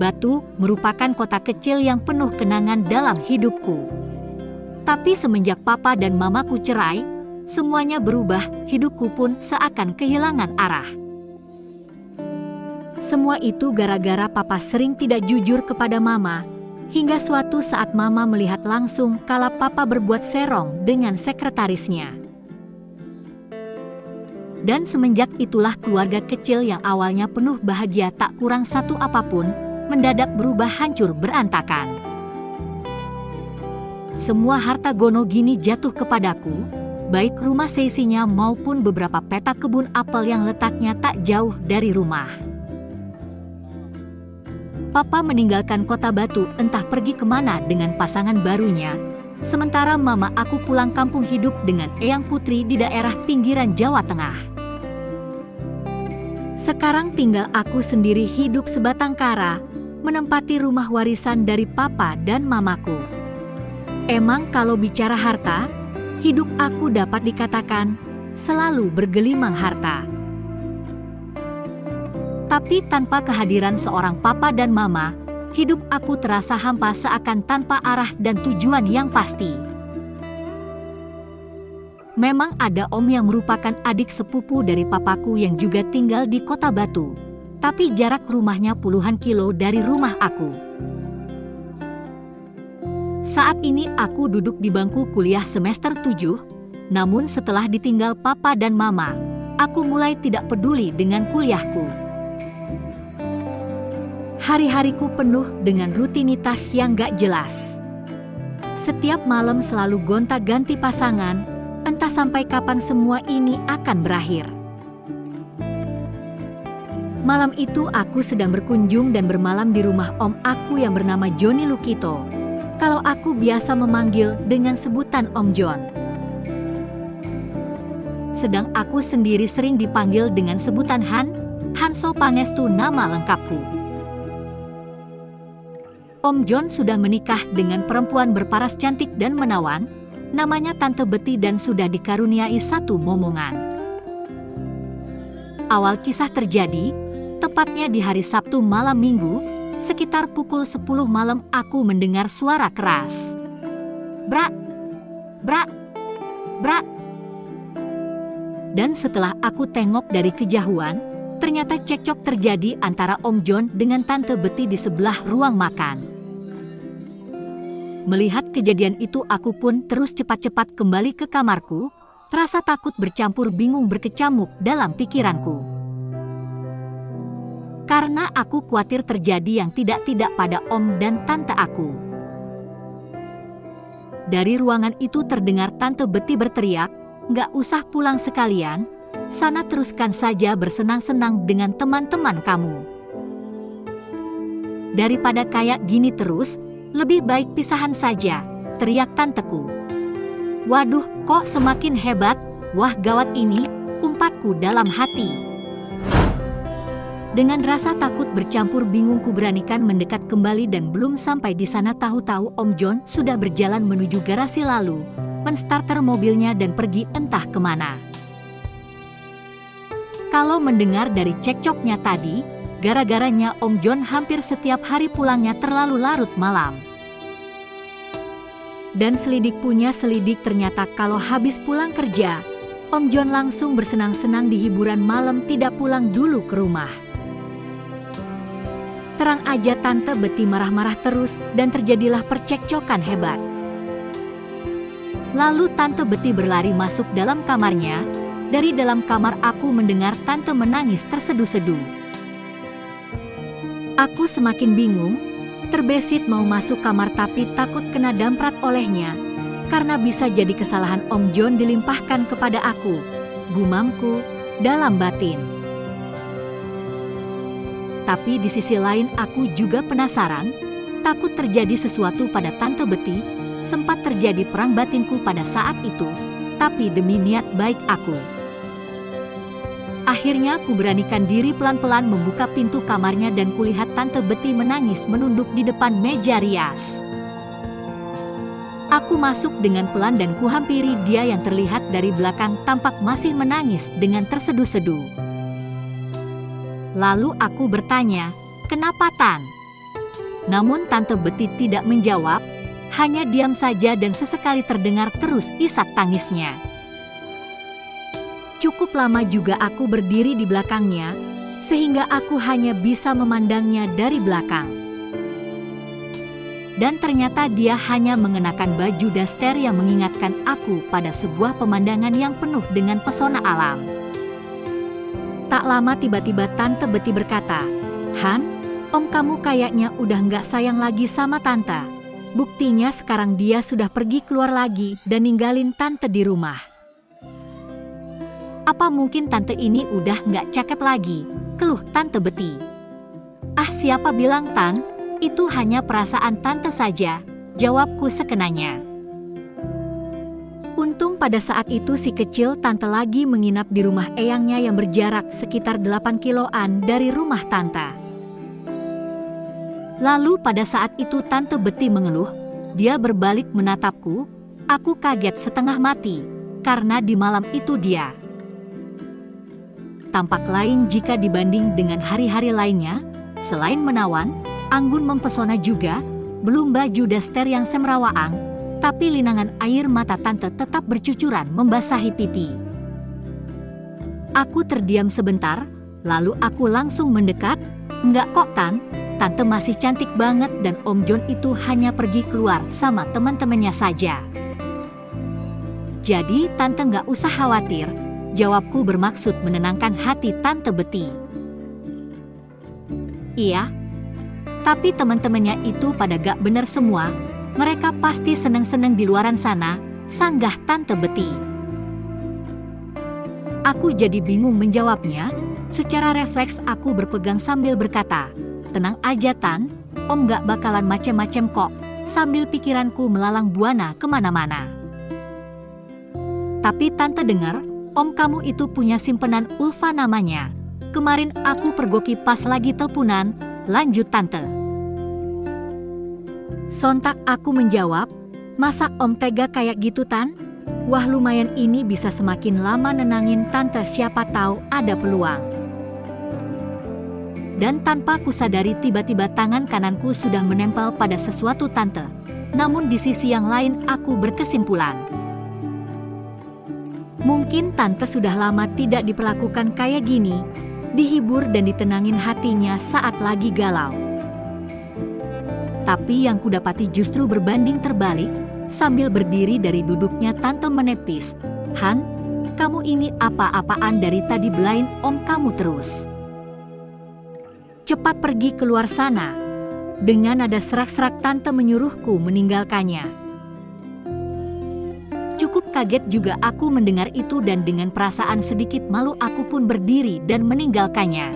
Batu merupakan kota kecil yang penuh kenangan dalam hidupku. Tapi semenjak papa dan mamaku cerai, semuanya berubah, hidupku pun seakan kehilangan arah. Semua itu gara-gara papa sering tidak jujur kepada mama, hingga suatu saat mama melihat langsung kala papa berbuat serong dengan sekretarisnya. Dan semenjak itulah keluarga kecil yang awalnya penuh bahagia tak kurang satu apapun, mendadak berubah hancur berantakan. Semua harta gono gini jatuh kepadaku, baik rumah seisinya maupun beberapa petak kebun apel yang letaknya tak jauh dari rumah. Papa meninggalkan kota Batu entah pergi kemana dengan pasangan barunya, sementara mama aku pulang kampung hidup dengan eyang putri di daerah pinggiran Jawa Tengah. Sekarang tinggal aku sendiri hidup sebatang kara, menempati rumah warisan dari papa dan mamaku. Emang kalau bicara harta, hidup aku dapat dikatakan selalu bergelimang harta. Tapi tanpa kehadiran seorang papa dan mama, hidup aku terasa hampa seakan tanpa arah dan tujuan yang pasti. Memang ada om yang merupakan adik sepupu dari papaku yang juga tinggal di kota Batu, tapi jarak rumahnya puluhan kilo dari rumah aku. Saat ini aku duduk di bangku kuliah semester 7, namun setelah ditinggal papa dan mama, aku mulai tidak peduli dengan kuliahku. Hari-hariku penuh dengan rutinitas yang gak jelas. Setiap malam selalu gonta-ganti pasangan, entah sampai kapan semua ini akan berakhir. Malam itu aku sedang berkunjung dan bermalam di rumah om aku yang bernama Joni Lukito. Kalau aku biasa memanggil dengan sebutan Om John. Sedang aku sendiri sering dipanggil dengan sebutan Hanso Pangestu nama lengkapku. Om John sudah menikah dengan perempuan berparas cantik dan menawan, namanya Tante Betty dan sudah dikaruniai satu momongan. Awal kisah terjadi, tepatnya di hari Sabtu malam minggu, sekitar pukul 10 malam aku mendengar suara keras. Brak, brak, brak. Dan setelah aku tengok dari kejauhan, ternyata cekcok terjadi antara Om John dengan Tante Betty di sebelah ruang makan. Melihat kejadian itu aku pun terus cepat-cepat kembali ke kamarku, rasa takut bercampur bingung berkecamuk dalam pikiranku. Karena aku khawatir terjadi yang tidak-tidak pada om dan tante aku. Dari ruangan itu terdengar Tante Betty berteriak, "Nggak usah pulang sekalian, sana teruskan saja bersenang-senang dengan teman-teman kamu. Daripada kayak gini terus, lebih baik pisahan saja," teriak tanteku. Waduh, kok semakin hebat, wah gawat ini, umpatku dalam hati. Dengan rasa takut bercampur bingung ku beranikan mendekat kembali dan belum sampai di sana tahu-tahu Om John sudah berjalan menuju garasi lalu, menstarter mobilnya dan pergi entah kemana. Kalau mendengar dari cekcoknya tadi, gara-garanya Om John hampir setiap hari pulangnya terlalu larut malam. Dan selidik punya selidik ternyata kalau habis pulang kerja, Om John langsung bersenang-senang di hiburan malam tidak pulang dulu ke rumah. Terang aja Tante Betty marah-marah terus dan terjadilah percekcokan hebat. Lalu Tante Betty berlari masuk dalam kamarnya, dari dalam kamar aku mendengar Tante menangis terseduh-seduh. Aku semakin bingung, terbesit mau masuk kamar tapi takut kena damprat olehnya, karena bisa jadi kesalahan Om John dilimpahkan kepada aku, gumamku dalam batin. Tapi di sisi lain aku juga penasaran, takut terjadi sesuatu pada Tante Betty, sempat terjadi perang batinku pada saat itu, tapi demi niat baik aku. Akhirnya ku beranikan diri pelan-pelan membuka pintu kamarnya dan kulihat Tante Betty menangis menunduk di depan meja rias. Aku masuk dengan pelan dan kuhampiri dia yang terlihat dari belakang tampak masih menangis dengan terseduh-seduh. Lalu aku bertanya, "Kenapa Tan? Namun Tante Betty tidak menjawab, hanya diam saja dan sesekali terdengar terus isak tangisnya. Cukup lama juga aku berdiri di belakangnya, sehingga aku hanya bisa memandangnya dari belakang. Dan ternyata dia hanya mengenakan baju daster yang mengingatkan aku pada sebuah pemandangan yang penuh dengan pesona alam. Tak lama tiba-tiba Tante Betty berkata, "Han, om kamu kayaknya udah nggak sayang lagi sama Tante. Buktinya sekarang dia sudah pergi keluar lagi dan ninggalin Tante di rumah. Apa mungkin Tante ini udah nggak cakep lagi?" keluh Tante Betty. "Ah, siapa bilang, Tan? Itu hanya perasaan Tante saja," jawabku sekenanya. Untung pada saat itu si kecil Tante lagi menginap di rumah eyangnya yang berjarak sekitar 8 kiloan dari rumah Tante. Lalu pada saat itu Tante Betty mengeluh, dia berbalik menatapku, aku kaget setengah mati, karena di malam itu dia tampak lain jika dibanding dengan hari-hari lainnya. Selain menawan, anggun mempesona juga, belum baju daster yang semrawaang, tapi linangan air mata Tante tetap bercucuran membasahi pipi. Aku terdiam sebentar, lalu aku langsung mendekat, "Enggak kok, Tan. Tante masih cantik banget dan Om John itu hanya pergi keluar sama teman-temannya saja. Jadi Tante nggak usah khawatir," jawabku bermaksud menenangkan hati Tante Betty. "Iya, tapi teman-temannya itu pada gak bener semua, mereka pasti seneng-seneng di luaran sana," sanggah Tante Betty. Aku jadi bingung menjawabnya, secara refleks aku berpegang sambil berkata, "Tenang aja Tan, Om gak bakalan macem-macem kok," sambil pikiranku melalang buana kemana-mana. "Tapi Tante dengar, Om kamu itu punya simpenan ulfa namanya. Kemarin aku pergoki pas lagi teleponan," lanjut Tante. Sontak aku menjawab, "Masa Om tega kayak gitu Tan? Wah lumayan, ini bisa semakin lama nenangin Tante, siapa tahu ada peluang." Dan tanpa kusadari tiba-tiba tangan kananku sudah menempel pada sesuatu Tante. Namun di sisi yang lain aku berkesimpulan, mungkin Tante sudah lama tidak diperlakukan kayak gini, dihibur dan ditenangin hatinya saat lagi galau. Tapi yang kudapati justru berbanding terbalik. Sambil berdiri dari duduknya Tante menepis, "Han, kamu ini apa-apaan dari tadi belain Om kamu terus. Cepat pergi keluar sana." Dengan nada serak-serak Tante menyuruhku meninggalkannya. Cukup kaget juga aku mendengar itu dan dengan perasaan sedikit malu aku pun berdiri dan meninggalkannya.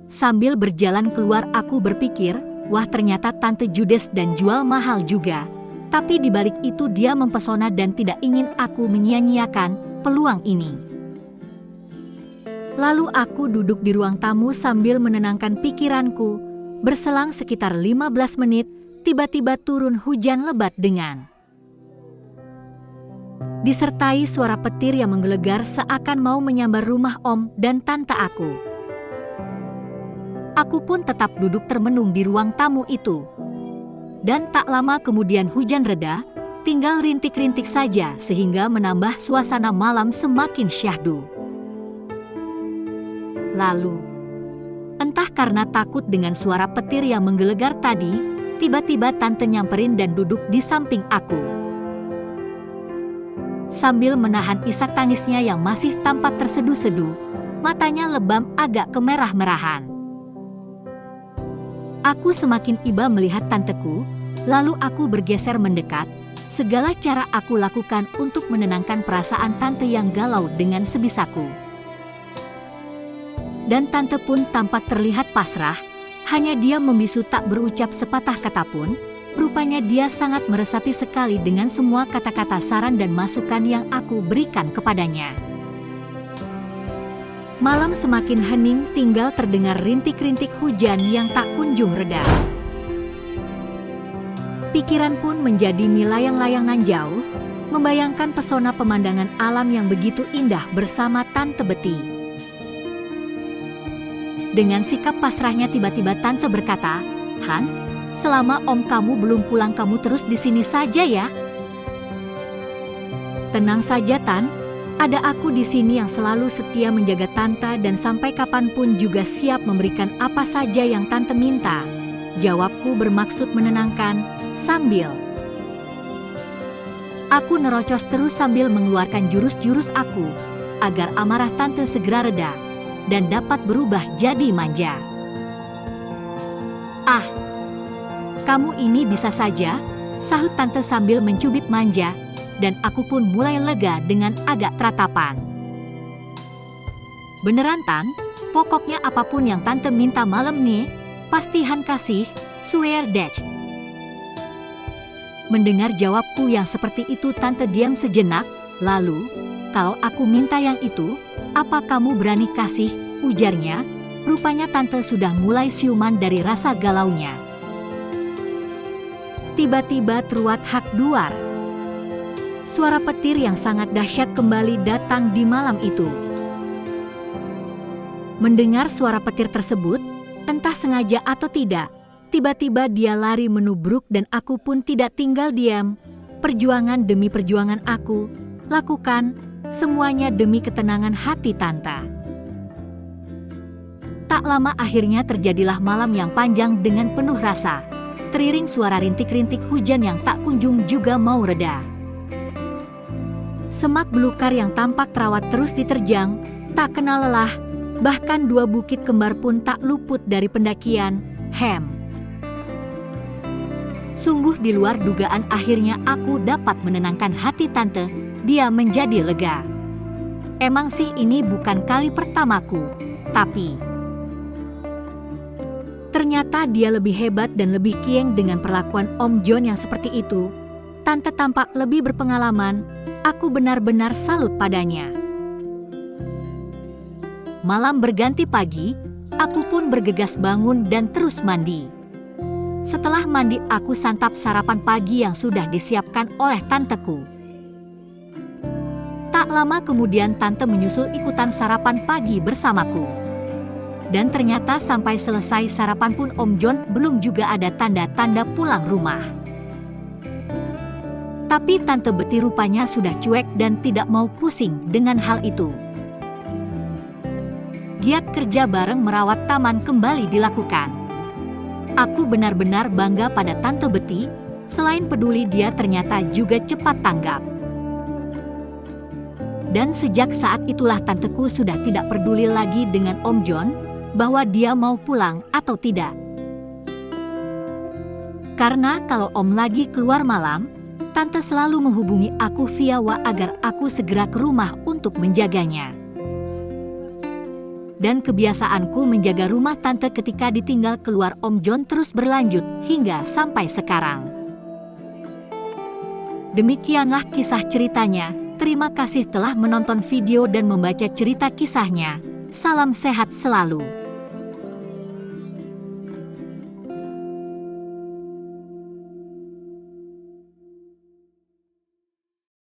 Sambil berjalan keluar aku berpikir, wah ternyata Tante judes dan jual mahal juga. Tapi dibalik itu dia mempesona dan tidak ingin aku menyia-nyiakan peluang ini. Lalu aku duduk di ruang tamu sambil menenangkan pikiranku. Berselang sekitar 15 menit, tiba-tiba turun hujan lebat dengan disertai suara petir yang menggelegar seakan mau menyambar rumah Om dan Tante aku. Aku pun tetap duduk termenung di ruang tamu itu. Dan tak lama kemudian hujan reda, tinggal rintik-rintik saja sehingga menambah suasana malam semakin syahdu. Lalu, entah karena takut dengan suara petir yang menggelegar tadi, tiba-tiba Tante nyamperin dan duduk di samping aku. Sambil menahan isak tangisnya yang masih tampak terseduh-seduh, matanya lebam agak kemerah-merahan. Aku semakin iba melihat Tanteku, lalu aku bergeser mendekat. Segala cara aku lakukan untuk menenangkan perasaan Tante yang galau dengan sebisaku. Dan Tante pun tampak terlihat pasrah, hanya dia membisu tak berucap sepatah kata pun. Rupanya dia sangat meresapi sekali dengan semua kata-kata saran dan masukan yang aku berikan kepadanya. Malam semakin hening, tinggal terdengar rintik-rintik hujan yang tak kunjung reda. Pikiran pun menjadi melayang-layangan jauh, membayangkan pesona pemandangan alam yang begitu indah bersama Tante Betty. Dengan sikap pasrahnya tiba-tiba tante berkata, "Han, selama om kamu belum pulang kamu terus di sini saja ya." "Tenang saja Tan, ada aku di sini yang selalu setia menjaga tante dan sampai kapanpun juga siap memberikan apa saja yang tante minta," jawabku bermaksud menenangkan sambil aku nerocos terus sambil mengeluarkan jurus-jurus aku agar amarah tante segera reda dan dapat berubah jadi manja. "Ah, kamu ini bisa saja," sahut tante sambil mencubit manja, dan aku pun mulai lega dengan agak teratapan. "Beneran Tan, pokoknya apapun yang tante minta malam nih, pasti Han kasih, swear that." Mendengar jawabku yang seperti itu tante diam sejenak, lalu, "Kalau aku minta yang itu, apa kamu berani kasih?" ujarnya. Rupanya tante sudah mulai siuman dari rasa galaunya. Tiba-tiba teruat hak duar. Suara petir yang sangat dahsyat kembali datang di malam itu. Mendengar suara petir tersebut, entah sengaja atau tidak, tiba-tiba dia lari menubruk dan aku pun tidak tinggal diam. Perjuangan demi perjuangan aku lakukan, semuanya demi ketenangan hati tante. Tak lama akhirnya terjadilah malam yang panjang dengan penuh rasa. Teriring suara rintik-rintik hujan yang tak kunjung juga mau reda. Semak belukar yang tampak terawat terus diterjang, tak kenal lelah, bahkan dua bukit kembar pun tak luput dari pendakian. Sungguh di luar dugaan akhirnya aku dapat menenangkan hati tante, dia menjadi lega. Emang sih ini bukan kali pertamaku, tapi ternyata dia lebih hebat dan lebih kieng dengan perlakuan Om John yang seperti itu. Tante tampak lebih berpengalaman, aku benar-benar salut padanya. Malam berganti pagi, aku pun bergegas bangun dan terus mandi. Setelah mandi aku santap sarapan pagi yang sudah disiapkan oleh tanteku. Tak lama kemudian tante menyusul ikutan sarapan pagi bersamaku. Dan ternyata sampai selesai sarapan pun Om John belum juga ada tanda-tanda pulang rumah. Tapi Tante Betty rupanya sudah cuek dan tidak mau pusing dengan hal itu. Giat kerja bareng merawat taman kembali dilakukan. Aku benar-benar bangga pada Tante Betty, selain peduli dia ternyata juga cepat tanggap. Dan sejak saat itulah tanteku sudah tidak peduli lagi dengan Om John, bahwa dia mau pulang atau tidak. Karena kalau Om lagi keluar malam, Tante selalu menghubungi aku via WA agar aku segera ke rumah untuk menjaganya. Dan kebiasaanku menjaga rumah Tante ketika ditinggal keluar Om John terus berlanjut hingga sampai sekarang. Demikianlah kisah ceritanya. Terima kasih telah menonton video dan membaca cerita kisahnya. Salam sehat selalu.